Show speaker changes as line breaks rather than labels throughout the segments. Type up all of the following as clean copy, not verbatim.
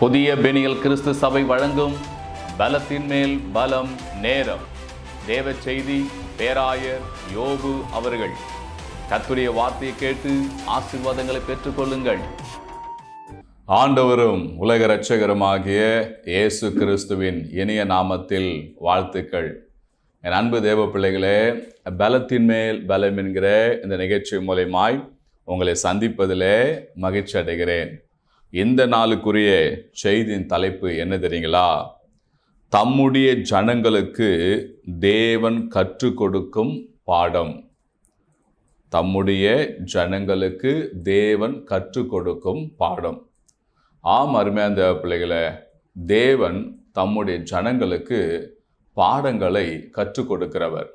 புதிய பெனியல் கிறிஸ்து சபை வழங்கும் பலத்தின் மேல் பலம் நேரம். தேவ செய்தி பேராயர் யோபு அவர்கள். கர்த்தருடைய வார்த்தையை கேட்டு ஆசீர்வாதங்களை பெற்றுக்கொள்ளுங்கள். ஆண்டவரும் உலக இரட்சகருமாகிய இயேசு கிறிஸ்துவின் இனிய நாமத்தில் வாழ்த்துக்கள். என் அன்பு தேவ பிள்ளைகளே, பலத்தின் மேல் பலம் என்கிற இந்த நிகழ்ச்சி மூலமாய் உங்களை சந்திப்பதிலே மகிழ்ச்சி அடைகிறேன். இந்த நாளுக்குரிய செய்தியின் தலைப்பு என்ன தெரியுங்களா? தம்முடைய ஜனங்களுக்கு தேவன் கற்றுக் கொடுக்கும் பாடம். தம்முடைய ஜனங்களுக்கு தேவன் கற்றுக் கொடுக்கும் பாடம். ஆம், அருமையான தேவ பிள்ளைகளே, தேவன் தம்முடைய ஜனங்களுக்கு பாடங்களை கற்றுக் கொடுக்கிறவர்.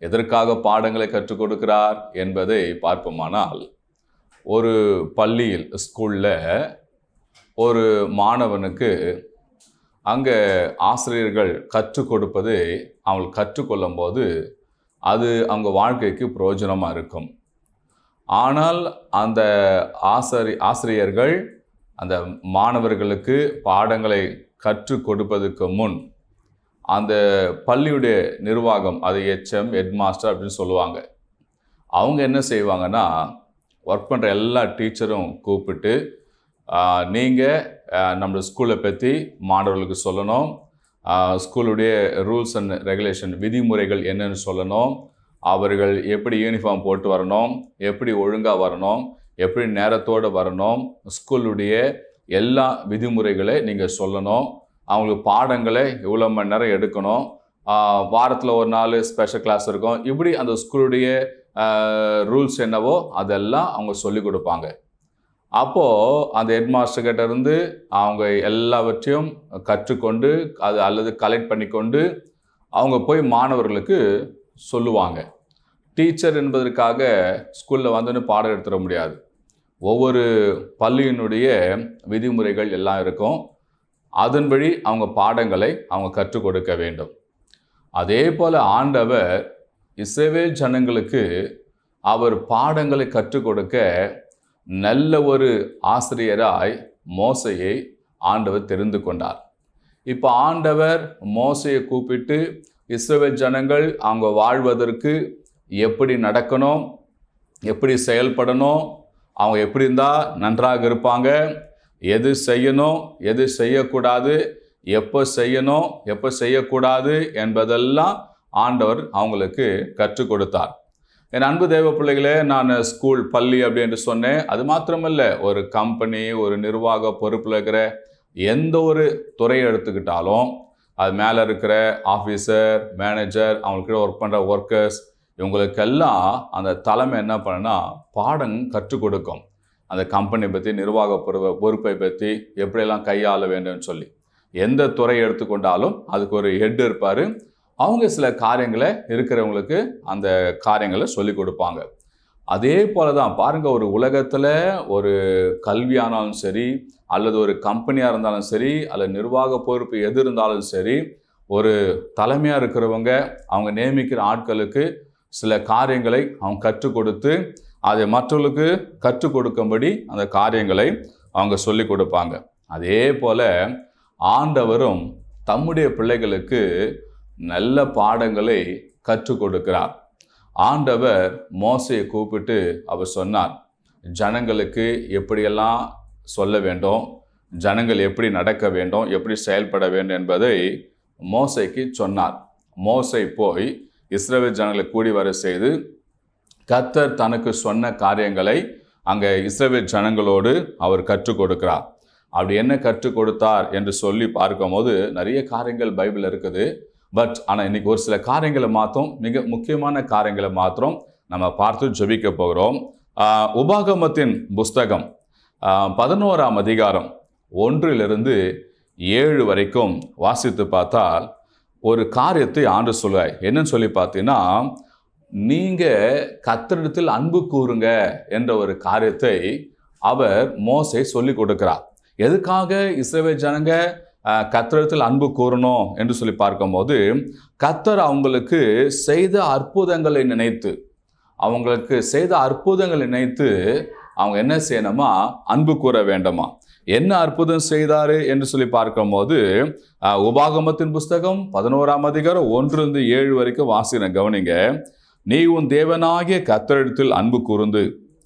எதற்காக பாடங்களை கற்றுக் கொடுக்கிறார் என்பதை பார்ப்போமானால், ஒரு பள்ளியில் ஸ்கூலில் ஒரு மாணவனுக்கு அங்கே ஆசிரியர்கள் கற்றுக் கொடுப்பது அவங்க கற்றுக்கொள்ளும் போது அது அவங்க வாழ்க்கைக்கு பிரயோஜனமாக இருக்கும். ஆனால் அந்த ஆசிரியர்கள் அந்த மாணவர்களுக்கு பாடங்களை கற்றுக் கொடுப்பதற்கு முன் அந்த பள்ளியுடைய நிர்வாகம், அது ஹெச்எம், ஹெட்மாஸ்டர் அப்படின்னு சொல்லுவாங்க, அவங்க என்ன செய்வாங்கன்னா, ஒர்க் பண்ணுற எல்லா டீச்சரும் கூப்பிட்டு, நீங்கள் நம்ம ஸ்கூலை பற்றி மாணவர்களுக்கு சொல்லணும், ஸ்கூலுடைய ரூல்ஸ் அண்ட் ரெகுலேஷன், விதிமுறைகள் என்னென்னு சொல்லணும், அவர்கள் எப்படி யூனிஃபார்ம் போட்டு வரணும், எப்படி ஒழுங்காக வரணும், எப்படி நேரத்தோடு வரணும், ஸ்கூலுடைய எல்லா விதிமுறைகளை நீங்கள் சொல்லணும், அவங்களுக்கு பாடங்களை இவ்வளோ மணி நேரம் எடுக்கணும், வாரத்தில் ஒரு நாள் ஸ்பெஷல் கிளாஸ் இருக்கும், இப்படி அந்த ஸ்கூலுடைய ரூல்ஸ் என்னவோ அதெல்லாம் அவங்க சொல்லிக் கொடுப்பாங்க. அப்போது அந்த ஹெட்மாஸ்டர்கிட்ட இருந்து அவங்க எல்லாவற்றையும் கற்றுக்கொண்டு அது அல்லது கலெக்ட் பண்ணிக்கொண்டு அவங்க போய் மாணவர்களுக்கு சொல்லுவாங்க. டீச்சர் என்பதற்காக ஸ்கூலில் வந்துன்னு பாடம் எடுத்துட முடியாது. ஒவ்வொரு பள்ளியினுடைய விதிமுறைகள் எல்லாம் இருக்கும். அதன்படி அவங்க பாடங்களை அவங்க கற்றுக் கொடுக்க வேண்டும். அதே போல் ஆண்டவர் இஸ்ரவேல் ஜனங்களுக்கு அவர் பாடங்களை கற்றுக் கொடுக்க நல்ல ஒரு ஆசிரியராய் மோசையை ஆண்டவர் தெரிந்து கொண்டார். இப்போ ஆண்டவர் மோசையை கூப்பிட்டு, இஸ்ரவேல் ஜனங்கள் அவங்க வாழ்வதற்கு எப்படி நடக்கணும், எப்படி செயல்படணும், அவங்க எப்படி இருந்தால் நன்றாக இருப்பாங்க, எது செய்யணும், எது செய்யக்கூடாது, எப்போ செய்யணும், எப்போ செய்யக்கூடாது என்பதெல்லாம் ஆண்டவர் அவங்களுக்கு கற்றுக் கொடுத்தார். என் அன்பு தேவ பிள்ளைகளே, நான் ஸ்கூல், பள்ளி அப்படின்னு சொன்னேன். அது மாத்திரமல்ல, ஒரு கம்பெனி, ஒரு நிர்வாக பொறுப்பில் இருக்கிற எந்த ஒரு துறையை எடுத்துக்கிட்டாலும் அது மேலே இருக்கிற ஆஃபீஸர், மேனேஜர், அவங்களுக்கு ஒர்க் பண்ணுற ஒர்க்கர்ஸ், இவங்களுக்கெல்லாம் அந்த தலைமை என்ன பண்ணுன்னா பாடம் கற்றுக் கொடுக்கும். அந்த கம்பெனி பற்றி, நிர்வாக பொறுப்பை பற்றி எப்படியெல்லாம் கையாள வேண்டும்னு சொல்லி. எந்த துறையை எடுத்துக்கொண்டாலும் அதுக்கு ஒரு ஹெட் இருப்பார். அவங்க சில காரியங்களை இருக்கிறவங்களுக்கு அந்த காரியங்களை சொல்லி கொடுப்பாங்க. அதே போல தான் பாருங்கள், ஒரு உலகத்தில் ஒரு கல்வியானாலும் சரி, அல்லது ஒரு கம்பெனியாக இருந்தாலும் சரி, அல்லது நிர்வாக பொறுப்பு எது இருந்தாலும் சரி, ஒரு தலைமையாக இருக்கிறவங்க அவங்க நியமிக்கிற ஆட்களுக்கு சில காரியங்களை அவங்க கற்றுக் கொடுத்து அதை மற்றவர்களுக்கு கற்றுக் கொடுக்கும்படி அந்த காரியங்களை அவங்க சொல்லி கொடுப்பாங்க. அதே போல் ஆண்டவரும் தம்முடைய பிள்ளைகளுக்கு நல்ல பாடங்களை கற்றுக் கொடுக்கிறார். ஆண்டவர் மோசையை கூப்பிட்டு அவர் சொன்னார், ஜனங்களுக்கு எப்படியெல்லாம் சொல்ல வேண்டும், ஜனங்கள் எப்படி நடக்க வேண்டும், எப்படி செயல்பட வேண்டும் என்பதை மோசைக்கு சொன்னார். மோசை போய் இஸ்ரவேல் ஜனங்களை கூடி வர செய்து கர்த்தர் தனக்கு சொன்ன காரியங்களை அங்கே இஸ்ரவேல் ஜனங்களோடு அவர் கற்றுக் கொடுக்கிறார். அப்படி என்ன கற்றுக் கொடுத்தார் என்று சொல்லி பார்க்கும்போது நிறைய காரியங்கள் பைபிள் இருக்குது. ஆனால் இன்னைக்கு ஒரு சில காரியங்களை மாத்திரம், மிக முக்கியமான காரியங்களை மாத்திரம் நம்ம பார்த்து ஜெபிக்க போகிறோம். உபாகமத்தின் புஸ்தகம் 11ஆம் அதிகாரம் 1-7 வரைக்கும் வாசித்து பார்த்தால் ஒரு காரியத்தை ஆண்டவர் சொல்லுவார். என்னன்னு சொல்லி பார்த்தீங்கன்னா, நீங்கள் கர்த்தரிடத்தில் அன்பு கூறுங்க என்ற ஒரு காரியத்தை அவர் மோசே சொல்லி கொடுக்கிறார். எதுக்காக இஸ்ரவேல் ஜனங்க கர்த்தரிடத்தில் அன்பு கூறணும் என்று சொல்லி பார்க்கும்போது, கர்த்தர் அவங்களுக்கு செய்த அற்புதங்களை நினைத்து அவங்க என்ன செய்யணுமா, அன்பு கூற வேண்டுமா. என்ன அற்புதம் செய்தாரு என்று சொல்லி பார்க்கும்போது உபாகமத்தின் புஸ்தகம் 11ஆம் அதிகாரம் 1-7 வரைக்கும் வாசின கவனிங்க. நீ உன் தேவனாகிய கர்த்தரிடத்தில் அன்பு கூர்ந்து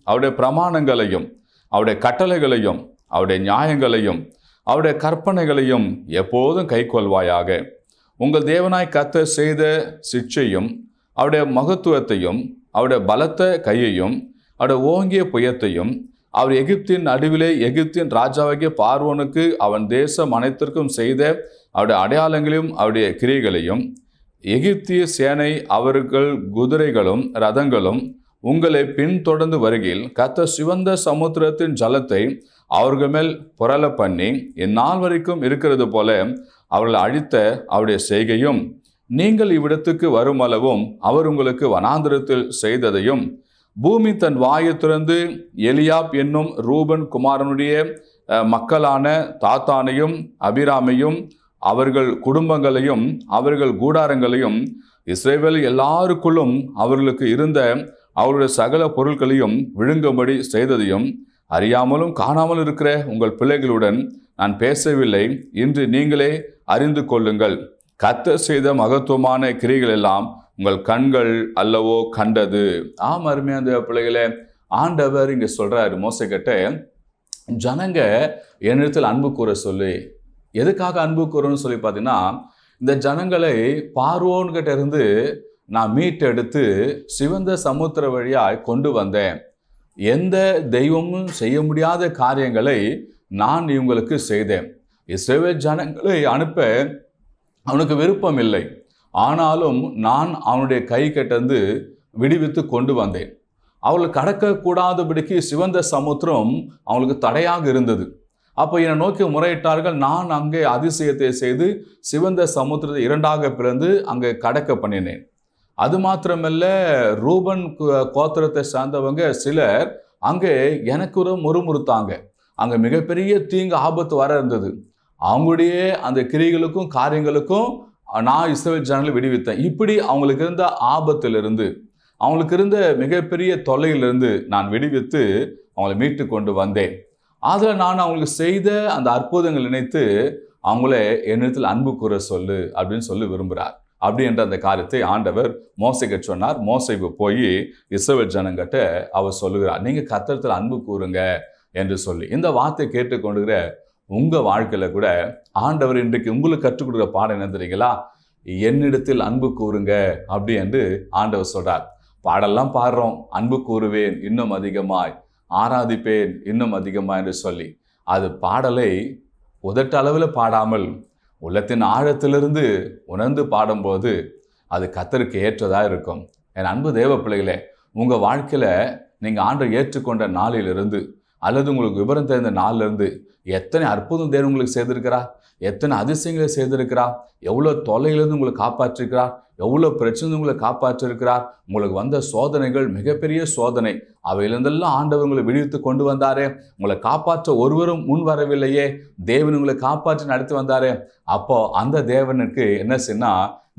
அவருடைய பிரமாணங்களையும் அவருடைய கட்டளைகளையும் அவருடைய நியாயங்களையும் அவருடைய கற்பனைகளையும் எப்போதும் கைக்கொள்வாயாக. உங்கள் தேவனாய் கர்த்தர் செய்த சிட்சையும் அவருடைய மகத்துவத்தையும் அவருடைய பலத்த கையையும் அவருடைய ஓங்கிய புயத்தையும் அவர் எகிப்தின் நடுவிலே எகிப்தின் ராஜாவாகிய பார்வோனுக்கு அவன் தேசம் அனைத்திற்கும் செய்த அவருடைய அடையாளங்களையும் அவருடைய கிரியைகளையும் எகிப்திய சேனை அவர்கள் குதிரைகளும் ரதங்களும் உங்களை பின்தொடர்ந்து வருகையில் கர்த்தர் சிவந்த சமுத்திரத்தின் ஜலத்தை அவர்கள் மேல் புரள பண்ணி இந்நாள் வரைக்கும் இருக்கிறது போல அவர்களை அழித்த அவருடைய செய்கையும் நீங்கள் இவ்விடத்துக்கு வருமளவும் அவர் உங்களுக்கு வனாந்திரத்தில் செய்ததையும் பூமி தன் வாயை திறந்து எலியாப் என்னும் ரூபன் குமாரனுடைய மக்களான தாத்தானையும் அபிராமையும் அவர்கள் குடும்பங்களையும் அவர்கள் கூடாரங்களையும் இஸ்ரவேல் எல்லாருக்குள்ளும் அவர்களுக்கு இருந்த அவருடைய சகல பொருட்களையும் விழுங்கும்படி செய்ததையும் அறியாமலும் காணாமல் இருக்கிற உங்கள் பிள்ளைகளுடன் நான் பேசவில்லை, இன்று நீங்களே அறிந்து கொள்ளுங்கள். கர்த்தர் செய்த மகத்துவமான கிரியைகள் எல்லாம் உங்கள் கண்கள் அல்லவோ கண்டது. அருமையான பிள்ளைகளே, ஆண்டவர் இங்க சொல்றாரு மோசேக்கிட்ட, ஜனங்க என்னிடத்தில் அன்பு கூற சொல்லி. எதுக்காக அன்பு கூறணும்னு சொல்லி பார்த்தீங்கன்னா, இந்த ஜனங்களை பார்வோன்கிட்ட இருந்து நான் மீட்டெடுத்து சிவந்த சமுத்திர வழியாய் கொண்டு வந்தேன். எந்த தெய்வமும் செய்ய முடியாத காரியங்களை நான் இவங்களுக்கு செய்தேன். இஸ்ரவேல் ஜனங்களை அனுப்ப அவனுக்கு விருப்பம் இல்லை. ஆனாலும் நான் அவனுடைய கை கட்டந்து விடுவித்து கொண்டு வந்தேன். அவர்கள் கடக்கக்கூடாதபடிக்கு சிவந்த சமுத்திரம் அவங்களுக்கு தடையாக இருந்தது. அப்போ என்னை நோக்கி முறையிட்டார்கள். நான் அங்கே அதிசயத்தை செய்து சிவந்த சமுத்திரத்தை 2ஆக பிளந்து அங்கே கடக்க பண்ணினேன். அது மாத்திரமல்ல, ரூபன் கோத்திரத்தை சார்ந்தவங்க சிலர் அங்கே எனக்கு ஒரு முறுமுறுத்தாங்க. அங்கே மிகப்பெரிய தீங்கு ஆபத்து வர இருந்தது. அவங்களுடைய அந்த கிரிகளுக்கும் காரியங்களுக்கும் நான் இஸ்ரவேல் ஜனங்களை விடுவித்தேன். இப்படி அவங்களுக்கு இருந்த ஆபத்திலிருந்து, அவங்களுக்கு இருந்த மிகப்பெரிய தொல்லையிலிருந்து நான் விடுவித்து அவங்களை மீட்டு கொண்டு வந்தேன். அதில் நான் அவங்களுக்கு செய்த அந்த அற்புதங்கள் நினைத்து அவங்கள என்னிடத்தில் அன்பு கூற சொல்லு அப்படின்னு சொல்லி விரும்புகிறார். அப்படி என்ற அந்த காரியத்தை ஆண்டவர் மோசேக்கு சொன்னார். மோசே போய் இஸ்ரவேல் ஜனங்கிட்ட அவர் சொல்லுகிறார், நீங்கள் கர்த்தரிடத்தில் அன்பு கூறுங்க என்று சொல்லி. இந்த வார்த்தை கேட்டுக்கொண்டுகிற உங்கள் வாழ்க்கையில் கூட ஆண்டவர் இன்றைக்கு உங்களுக்கு கற்றுக் கொடுக்குற பாடம் என்ன தெரியுங்களா? என்னிடத்தில் அன்பு கூறுங்க அப்படி என்று ஆண்டவர் சொல்றார். பாடெல்லாம் பாடுறோம், அன்பு கூறுவேன் இன்னும் அதிகமாய், ஆராதிப்பேன் இன்னும் அதிகமாய் என்று சொல்லி. அது பாடலை உதட்ட அளவில் பாடாமல் உள்ளத்தின் ஆழத்திலிருந்து உணர்ந்து பாடும்போது அது கர்த்தருக்கு ஏற்றதாக இருக்கும். என் அன்பு தேவ பிள்ளைகளே, உங்கள் வாழ்க்கையில் நீங்கள் ஆண்டவர் ஏற்றுக்கொண்ட நாளிலிருந்து அல்லது உங்களுக்கு விவரம் தெரிந்த நாளிலிருந்து எத்தனை அற்புதம் தேவன் உங்களுக்கு செய்திருக்கிறார், எத்தனை அதிசயங்களை செய்திருக்கிறார், எவ்வளோ தொல்லையிலிருந்து உங்களை காப்பாற்றிருக்கிறார், எவ்வளோ பிரச்சனை உங்களை காப்பாற்றிருக்கிறார். உங்களுக்கு வந்த சோதனைகள் மிகப்பெரிய சோதனை, அவையிலிருந்தெல்லாம் ஆண்டவர் உங்களை விடுவித்து கொண்டு வந்தாரே. உங்களை காப்பாற்ற ஒருவரும் முன் வரவில்லையே, தேவன் உங்களை காப்பாற்றி நடத்தி வந்தாரே. அப்போ அந்த தேவனுக்கு என்ன செய்யனா,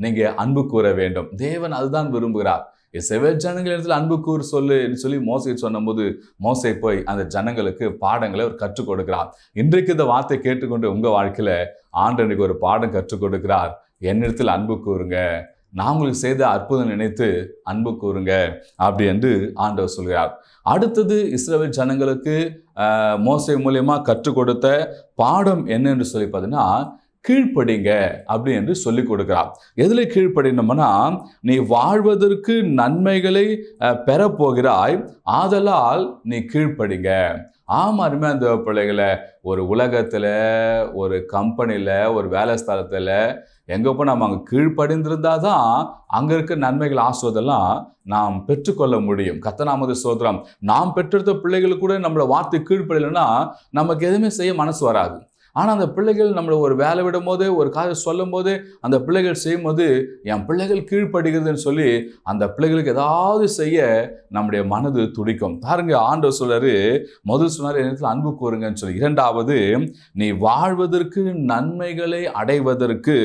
நீங்கள் அன்பு கூற வேண்டும். தேவன் அதுதான் விரும்புகிறார். இஸ்ரவேல் ஜனங்களிடத்தில் அன்பு கூறு சொல்லு என்று சொல்லி மோசே சொன்னபோது மோசே போய் அந்த ஜனங்களுக்கு பாடங்களை அவர் கற்றுக் கொடுக்கிறார். இன்றைக்கு இந்த வார்த்தை கேட்டுக்கொண்டு உங்கள் வாழ்க்கையில் ஆண்டவனுக்கு ஒரு பாடம் கற்றுக் கொடுக்கிறார். என்னிடத்தில் அன்பு கூறுங்க, நான் உங்களுக்கு செய்த அற்புதம் நினைத்து அன்பு கூறுங்க அப்படி என்று ஆண்டவர் சொல்கிறார். அடுத்தது இஸ்ரவேல் ஜனங்களுக்கு மோசே மூலியமா கற்றுக் கொடுத்த பாடம் என்ன என்று சொல்லி பார்த்தீங்கன்னா, கீழ்ப்படிங்க அப்படி என்று சொல்லிக் கொடுக்கிறார். எதில் கீழ்ப்படினோம்னா, நீ வாழ்வதற்கு நன்மைகளை பெறப்போகிறாய், ஆதலால் நீ கீழ்ப்படிங்க. அருமையான தேவ பிள்ளைகளை, ஒரு உலகத்தில், ஒரு கம்பெனியில், ஒரு வேலை ஸ்தலத்தில் எங்கே போய் நம்ம அங்கே கீழ்ப்படிந்திருந்தா தான் அங்கே இருக்க நன்மைகள் ஆசுவதெல்லாம் நாம் பெற்றுக்கொள்ள முடியும். கர்த்தர் ஸ்தோத்திரம். நாம் பெற்றெடுத்த பிள்ளைகள் கூட நம்மளை வார்த்தை கீழ்ப்படலைன்னா நமக்கு எதுவுமே செய்ய மனசு வராது. ஆனால் அந்த பிள்ளைகள் நம்மளை ஒரு வேலை விடும் போது, ஒரு காரியம் சொல்லும் போது, அந்த பிள்ளைகள் செய்யும் போது என் பிள்ளைகள் கீழ்ப்படுகிறதுன்னு சொல்லி அந்த பிள்ளைகளுக்கு ஏதாவது செய்ய நம்முடைய மனது துடிக்கும். பாருங்க, ஆண்டவர் சொல்றாரு, முதல் சொன்னார் என்னிடத்தில் அன்பு கூறுங்கன்னு சொல்லி. இரண்டாவது, நீ வாழ்வதற்கு நன்மைகளை அடைவதற்கு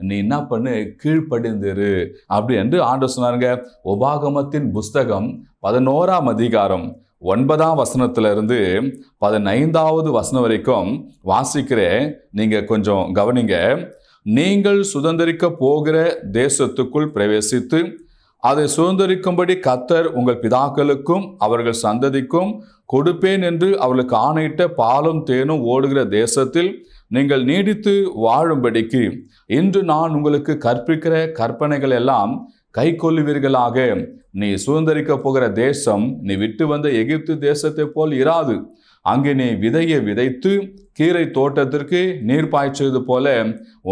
நீ என்ன பண்ணு, கீழ்ப்படிந்திரு அப்படி என்று ஆண்டவர் சொன்னாருங்க. உபாகமத்தின் புஸ்தகம் 11ஆம் அதிகாரம் 9ஆம் வசனத்திலிருந்து 15வது வசனம் வரைக்கும் வாசிக்கிறேன். நீங்க கொஞ்சம் கவனிங்க. நீங்கள் சுதந்தரிக்க போகிற தேசத்துக்குள் பிரவேசித்து அதை சுதந்தரிக்கும்படி கர்த்தர் உங்கள் பிதாக்களுக்கும் அவர்கள் சந்ததிக்கும் கொடுப்பேன் என்று அவர்களுக்கு ஆணையிட்ட பாலும் தேனும் ஓடுகிற தேசத்தில் நீங்கள் நீடித்து வாழும்படிக்கு இன்று நான் உங்களுக்கு கற்பிக்கிற கற்பனைகள் எல்லாம் கை கொள்ளுவீர்களாக. நீ சுதந்தரிக்க போகிற தேசம் நீ விட்டு வந்த எகிப்து தேசத்தை போல் இராது. அங்கே நீ விதையை விதைத்து கீரை தோட்டத்திற்கு நீர் பாய்ச்சது போல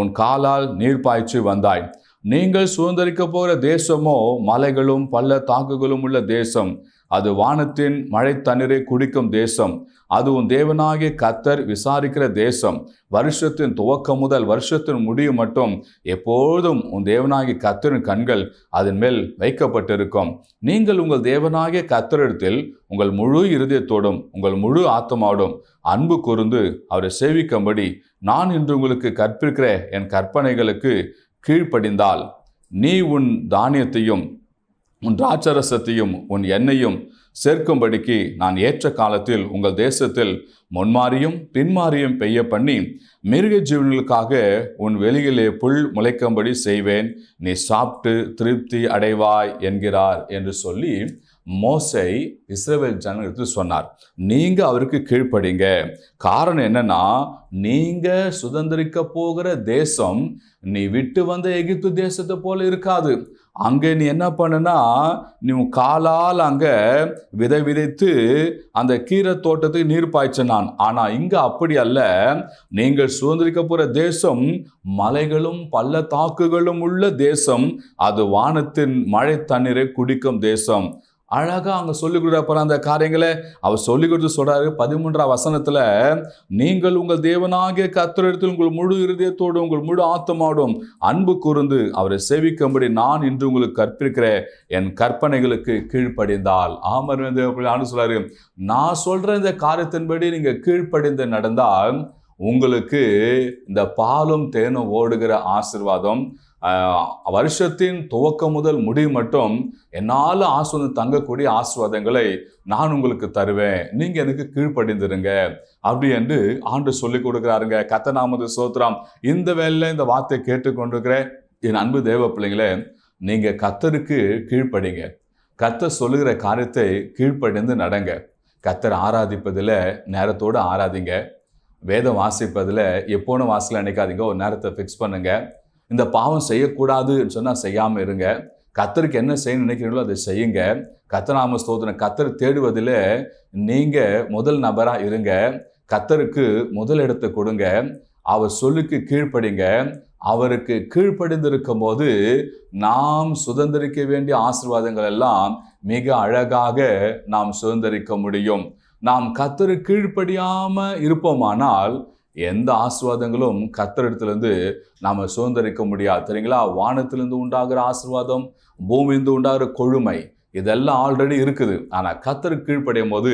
உன் காலால் நீர் பாய்ச்சி வந்தாய். நீங்கள் சுதந்தரிக்க போகிற தேசமோ மலைகளும் பள்ளத்தாக்குகளும் உள்ள தேசம். அது வானத்தின் மழை தண்ணீரை குடிக்கும் தேசம். அது உன் தேவனாகிய கர்த்தர் விசாரிக்கிற தேசம். வருஷத்தின் துவக்கம் முதல் வருஷத்தின் முடிவு மட்டும் எப்பொழுதும் உன் தேவனாகிய கர்த்தரின் கண்கள் அதன் மேல் வைக்கப்பட்டிருக்கும். நீங்கள் உங்கள் தேவனாகிய கர்த்தரிடத்தில் உங்கள் முழு இருதயத்தோடும் உங்கள் முழு ஆத்மாவோடும் அன்பு கூர்ந்து அவரை சேவிக்கும்படி நான் இன்று உங்களுக்கு கற்பிக்கிற என் கற்பனைகளுக்கு கீழ்ப்படிந்தால் நீ உன் தானியத்தையும் உன் திராட்சரசத்தையும் உன் எண்ணெயும் சேர்க்கும்படிக்கு நான் ஏற்ற காலத்தில் உங்கள் தேசத்தில் முன்மாறியும் பின்மாறியும் பெய்ய பண்ணி மிருக ஜீவன்களுக்காக உன் வெளியிலே புல் முளைக்கும்படி செய்வேன். நீ சாப்பிட்டு திருப்தி அடைவாய் என்கிறார் என்று சொல்லி மோசே இஸ்ரவேல் ஜனங்களுக்கு சொன்னார். நீங்க அவருக்கு கீழ்ப்படிங்க. காரணம் என்னன்னா, நீங்க சுதந்திரிக்க போகிற தேசம் நீ விட்டு வந்த எகிப்து தேசத்தை போல இருக்காது. அங்கே நீ என்ன பண்ணுனா, நீ காலால் அங்க விதை விதைத்து அந்த கீரை தோட்டத்துக்கு நீர் பாய்ச்சினான். ஆனா இங்க அப்படி அல்ல. நீங்கள் சுதந்திரிக்க போற தேசம் மலைகளும் பள்ளத்தாக்குகளும் உள்ள தேசம். அது வானத்தின் மழை தண்ணீரை குடிக்கும் தேசம். அழகா அங்க சொல்லிக் கொடுக்குற அந்த காரியங்களை அவர் சொல்லிக் கொடுத்து சொல்றாரு. 13ஆம் வசனத்துல, நீங்கள் உங்கள் தேவனாகிய கர்த்தரிடத்தில் உங்கள் முழு இருதயத்தோடும் உங்கள் முழு ஆத்மாவோடும் அன்பு கூர்ந்து அவரை சேவிக்கும்படி நான் இன்று உங்களுக்கு கற்பிக்கிற என் கற்பனைகளுக்கு கீழ்ப்படிந்தால். ஆமர் சொல்றாரு, நான் சொல்ற இந்த காரியத்தின்படி நீங்க கீழ்ப்படிந்து நடந்தால் உங்களுக்கு இந்த பாலும் தேனும் ஓடுகிற ஆசீர்வாதம், வருஷத்தின் துவக்கம் முதல் முடிவு மட்டும் என்னால் ஆசீர்வாதம் தங்கக்கூடிய ஆசீர்வாதங்களை நான் உங்களுக்கு தருவேன். நீங்க எனக்கு கீழ்ப்படிந்துருங்க அப்படி என்று ஆண்டு சொல்லி கொடுக்குறாருங்க. கர்த்தர் நாமத்து ஸ்தோத்திரம். இந்த வேளையில இந்த வார்த்தை கேட்டுக்கொண்டிருக்கிற என் அன்பு தேவ பிள்ளைங்களே, நீங்க கர்த்தருக்கு கீழ்ப்படிங்க. கர்த்தர் சொல்லுகிற காரியத்தை கீழ்ப்படிந்து நடங்க. கர்த்தர் ஆராதிப்பதில் நேரத்தோடு ஆராதிங்க. வேதம் வாசிப்பதில் எப்போன்னு வாசல நினைக்காதீங்க. ஒரு நேரத்தை ஃபிக்ஸ் பண்ணுங்க. இந்த பாவம் செய்யக்கூடாதுன்னு சொன்னால் செய்யாமல் இருங்க. கர்த்தருக்கு என்ன செய்யணும்னு நினைக்கிறீங்களோ அதை செய்யுங்க. கர்த்தர் நாம ஸ்தோத்திரம். கர்த்தர் தேடுவதில் நீங்கள் முதல் நபராக இருங்க. கர்த்தருக்கு முதல் இடத்தை கொடுங்க. அவர் சொல்லுக்கு கீழ்ப்படிங்க. அவருக்கு கீழ்ப்படிந்திருக்கும் போது நாம் சுதந்திரிக்க வேண்டிய ஆசீர்வாதங்கள் எல்லாம் மிக அழகாக நாம் சுதந்திரிக்க முடியும். நாம் கர்த்தருக்கு கீழ்ப்படியாம இருப்போமானால் எந்த ஆசீர்வாதங்களும் கர்த்தரிடத்திலிருந்து நாம சுதந்திரிக்க முடியாது. சரிங்களா? வானத்திலிருந்து உண்டாகிற ஆசீர்வாதம், பூமியிலிருந்து உண்டாகிற கொழுமை, இதெல்லாம் ஆல்ரெடி இருக்குது. ஆனால் கர்த்தருக்கு கீழ்ப்படியும் போது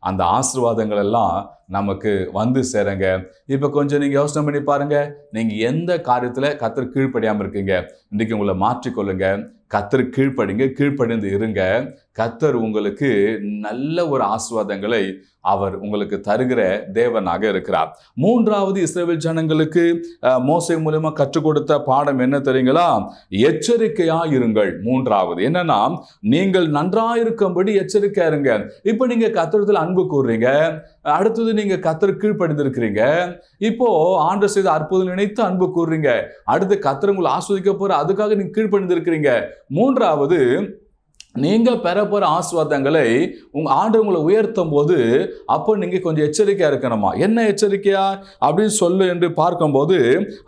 அந்த ஆசீர்வாதங்கள் எல்லாம் நமக்கு வந்து சேருங்க. இப்போ கொஞ்சம் நீங்கள் யோசனை பண்ணி பாருங்க. நீங்கள் எந்த காரியத்தில் கர்த்தருக்கு கீழ்ப்படியாமல் இருக்கீங்க, இன்றைக்கு உங்களை மாற்றிக்கொள்ளுங்க. கர்த்தருக்கு கீழ்ப்படிங்க, கீழ்ப்படிந்து இருங்க. கர்த்தர் உங்களுக்கு நல்ல ஒரு ஆசீர்வாதங்களை அவர் உங்களுக்கு தருகிற தேவனாக இருக்கிறார். மூன்றாவது இஸ்ரவேல் ஜனங்களுக்கு மோசே மூலமா கற்றுக் கொடுத்த பாடம் என்ன தெரியுங்களா? எச்சரிக்கையா இருங்கள். மூன்றாவது என்னன்னா, நீங்கள் நன்றாயிருக்கும்படி எச்சரிக்கையா இருங்க. இப்ப நீங்க கர்த்தரிடத்தில் அன்பு கூறுறீங்க, அடுத்தது நீங்க கர்த்தருக்கு கீழ்ப்படிந்திருக்கிறீங்க. இப்போ ஆண்டவர் செய்த அற்புதம் நினைத்து அன்பு கூறுறீங்க. அடுத்து கர்த்தர் உங்களை ஆஸ்வதிக்க போற, அதுக்காக நீங்க கீழ்ப்படிந்திருக்கிறீங்க. மூன்றாவது, நீங்க பெற போற ஆசீர்வாதங்களை உங்க ஆண்டவர் உங்களை உயர்த்தும் போது அப்போ நீங்க கொஞ்சம் எச்சரிக்கையா இருக்கணுமா? என்ன எச்சரிக்கையா அப்படின்னு சொல்லு என்று பார்க்கும்போது,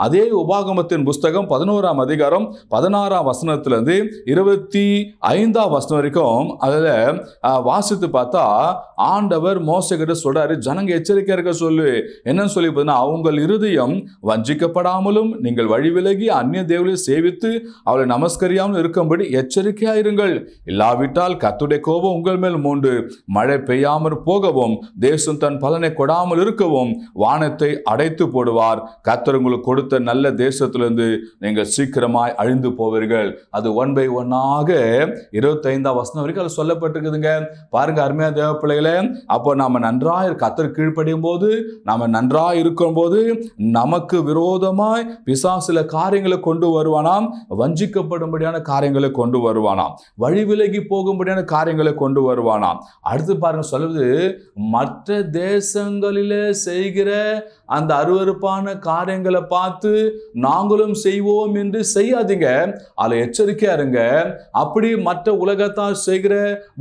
அதே உபாகமத்தின் புஸ்தகம் 11ஆம் அதிகாரம் 16ஆம் வசனத்திலிருந்து 25ஆம் வசனம் வரைக்கும் அதுல வாசித்து பார்த்தா ஆண்டவர் மோசே கிட்ட சொல்றாரு, ஜனங்க எச்சரிக்கையா இருக்க சொல்லு. என்னன்னு சொல்லி பார்த்தீங்கன்னா, உங்கள் இருதயம் வஞ்சிக்கப்படாமலும் நீங்கள் வழி விலகி அந்நிய தேவனை சேவித்து அவளை நமஸ்கரியாமல் இருக்கும்படி எச்சரிக்கையா இருங்கள். இல்லாவிட்டால் கர்த்தருடைய கோபம் உங்கள் மேல் மூண்டு மழை பெய்யாமல் போகவும் தேசம் தன் பலனை கொடாமல் இருக்கவும் வானத்தை அடைத்து போடுவார். கர்த்தர் உங்களுக்கு கொடுத்த நல்ல தேசத்திலிருந்து நீங்கள் சீக்கிரமாய் அழிந்து போவீர்கள். அது 1 by 1 25 வசனம் வரைக்கும் அது சொல்லப்பட்டிருக்குதுங்க. பாருங்க அருமையான தேவ பிள்ளைகளே, அப்போ நாம நன்றாய் கர்த்தர் கீழ்ப்படியும் போது, நாம நன்றாய் இருக்கும் போது நமக்கு விரோதமாய் பிசாசு சில காரியங்களை கொண்டு வருவானாம். வஞ்சிக்கப்படும்படியான காரியங்களை கொண்டு வருவானாம். வழி விலகி போகும்படியான காரியங்களை கொண்டு வருவானாம். அடுத்து பாருங்க சொல்லுது, மற்ற தேசங்களிலே செய்கிற அந்த அருவருப்பான காரியங்களை பார்த்து நாங்களும் செய்வோம் என்று செய்யாதீங்க. அதில் எச்சரிக்கையா இருங்க. அப்படி மற்ற உலகத்தால் செய்கிற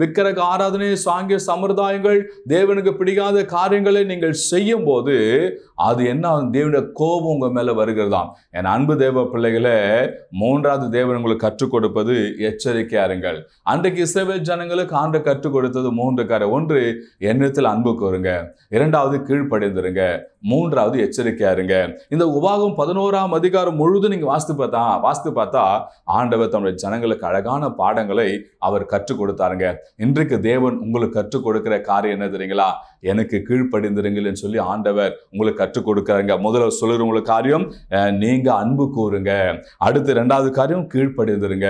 விக்கிரக ஆராதனை, சாங்கிய சம்பிரதாயங்கள், தேவனுக்கு பிடிக்காத காரியங்களை நீங்கள் செய்யும் போது அது என்ன, தேவனுடைய கோபம் உங்க மேல வருகிறதாம். என் அன்பு தேவ பிள்ளைகளே, 3வது தேவன் உங்களுக்கு கற்றுக் கொடுப்பது எச்சரிக்கையா இருங்கள். அன்றைக்கு இஸ்ரவேல் ஜனங்களுக்கு ஆண்டு கற்றுக் கொடுத்தது 3 காரியம். 1, என்னிடத்தில் அன்பு கூறுங்க. 2வது கீழ்ப்படிந்திருங்க. 3வது எச்சரிக்கையா இருங்க. இந்த உபாகம் 11ஆம் அதிகாரம் முழுதும் நீங்க வாசித்து பார்த்தா ஆண்டவர் தம்முடைய ஜனங்களுக்கு அழகான பாடங்களை அவர் கற்றுக் கொடுத்தாருங்க. இன்றைக்கு தேவன் உங்களுக்கு கற்றுக் கொடுக்கிற காரியம் என்ன தெரியுங்களா? எனக்கு கீழ்ப்படிந்திருங்கள் சொல்லி ஆண்டவர் உங்களுக்கு கற்றுக் கொடுக்கிறாங்க. முதல்ல சொல்லுற உங்களுக்கு காரியம், நீங்க அன்பு கூறுங்க. அடுத்து 2வது காரியம் கீழ்ப்படிந்திருங்க.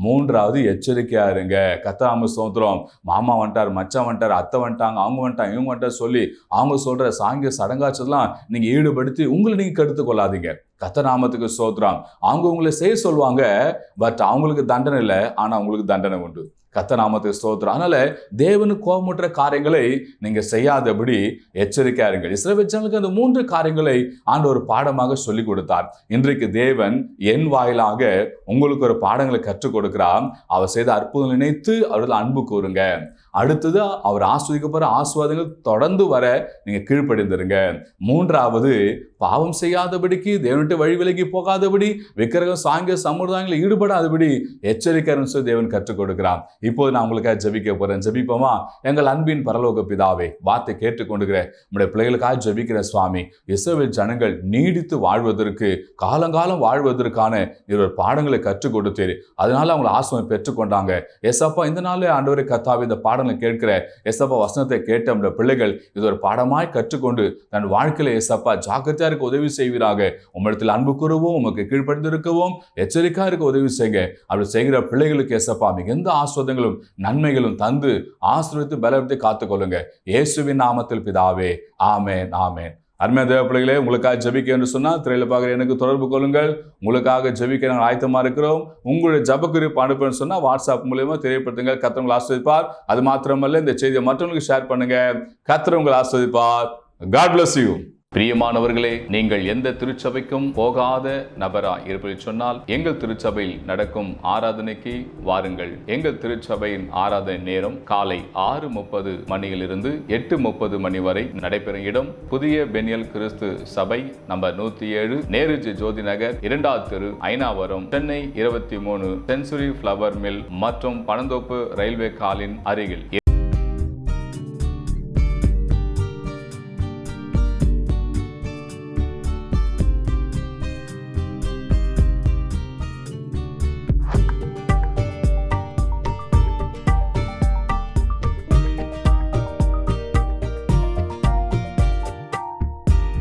3வது எச்சரிக்கையா இருங்க. கர்த்தர் ஸ்தோத்திரம். மாமா வந்துட்டார், மச்சான் வந்துட்டார், அத்தை வந்துட்டாங்க, அவங்க வந்துட்டாங்க, இவங்க வந்துட்டார் சொல்லி அவங்க சொல்ற சாங்கிய சடங்காச்சதெல்லாம் நீங்க ஈடுபடுத்தி உங்களை நீங்க கெடுத்துக் கொள்ளாதீங்க. கர்த்தர் நாமத்துக்கு ஸ்தோத்திரம். அவங்க உங்களை செய்ய சொல்லுவாங்க, பட் அவங்களுக்கு தண்டனை இல்லை, ஆனா அவங்களுக்கு தண்டனை உண்டு. கர்த்தர் நாமத்துக்கு ஸ்தோத்திரம். அதனால தேவனுக்கு கோபமுற்ற காரியங்களை நீங்க செய்யாதபடி எச்சரிக்கையா இருங்கள். இஸ்ரவேல் ஜனங்களுக்கு அந்த 3 காரியங்களை ஆண்டவர் ஒரு பாடமாக சொல்லி கொடுத்தார். இன்றைக்கு தேவன் என் வாயிலாக உங்களுக்கு ஒரு பாடங்களை கற்றுக் கொடுக்கிறார். அவர் செய்த அற்புதம் நினைத்து அவர்கள் அன்பு கூறுங்க. அடுத்தது அவர் ஆஸ்வதிக்கப்படுற ஆஸ்வாதங்கள் தொடர்ந்து வர நீங்க கீழ்ப்படிந்திருங்க. 3வது பாவம் செய்யாதபடிக்கு, தேவனுடைய வழி விலகி போகாதபடி, விக்கிரகம் சாங்கிய சம்பிரதாயங்களை ஈடுபடாதபடி எச்சரிக்கை தேவன் கற்றுக் கொடுக்கிறார். இப்போது நான் உங்களுக்காக ஜெபிக்க போறேன். ஜெபிப்போமா? எங்கள் அன்பின் பரலோக பிதாவே, வார்த்தை கேட்டுக்கொண்டுகிற நம்முடைய பிள்ளைகளுக்காக ஜெபிக்கிற சுவாமி, இஸ்ரவேல் ஜனங்கள் நீடித்து வாழ்வதற்கு, காலங்காலம் வாழ்வதற்கான ஒரு பாடங்களை கற்றுக் கொடுத்தீர். அதனால அவங்க ஆசீர்வாதம் பெற்றுக்கொண்டாங்க. ஏசப்பா, இந்த நாளே ஆண்டவரே கர்த்தாவே, இந்த பாடங்களை கேட்கிற ஏசப்பா வசனத்தை கேட்ட நம்முடைய பிள்ளைகள் இது ஒரு பாடமாய் கற்றுக்கொண்டு தன் வாழ்க்கையில ஏசப்பா ஜாக்கிரதையா இருக்க உதவி செய்வீராக. உம்மிடத்தில் அன்பு கூறவும், உமக்கு கீழ்ப்படிந்திருக்கவும், எச்சரிக்கையா இருக்க உதவி செய்யுங்க. அப்படி செய்கிற பிள்ளைகளுக்கு ஏசப்பா மிகுந்த ஆசீர்வாதங்களும் நன்மைகளும் தந்து ஆசீர்வதித்து பலப்படுத்தி காத்துக்கொள்ளுங்க. இயேசுவின் நாமத்தில் பிதாவே, ஆமென், ஆமென். அருமையான தேவ பிள்ளைகளே, உங்களுக்காக ஜெபிக்க என்று சொன்னால் திரையில பார்க்குற எனக்கு தொடர்பு கொள்ளுங்கள். உங்களுக்காக ஜெபிக்க நாங்கள் ஆயத்தமா இருக்கிறோம். உங்களுடைய ஜெபக்குறிப்பு அனுப்புன்னு சொன்னா வாட்ஸ்அப் மூலமா தெரியப்படுத்துங்க. கர்த்தர் உங்களை ஆசீர்வதிப்பார். அது மாத்திரமல்ல, இந்த செய்தியை மற்றவங்களுக்கு ஷேர் பண்ணுங்க. கர்த்தர் உங்களை ஆசீர்வதிப்பார். God bless you. பிரியமானவர்களே, நீங்கள் எந்த திருச்சபைக்கும் போகாத நபராய் இருப்பதை சொன்னால் எங்கள் திருச்சபையில் நடக்கும் ஆராதனைக்கு வாருங்கள். எங்கள் திருச்சபையின் ஆராதனை நேரம் காலை 6:30 மணியிலிருந்து 8:30 மணி வரை நடைபெறும் இடம் புதிய பெனியல் கிறிஸ்து சபை, நம்பர் 107, நேருஜி ஜோதி நகர், 2வது தெரு, Ayanavaram, Chennai 23, century flower mill மற்றும் பனந்தோப்பு ரயில்வே காலின் அருகில்.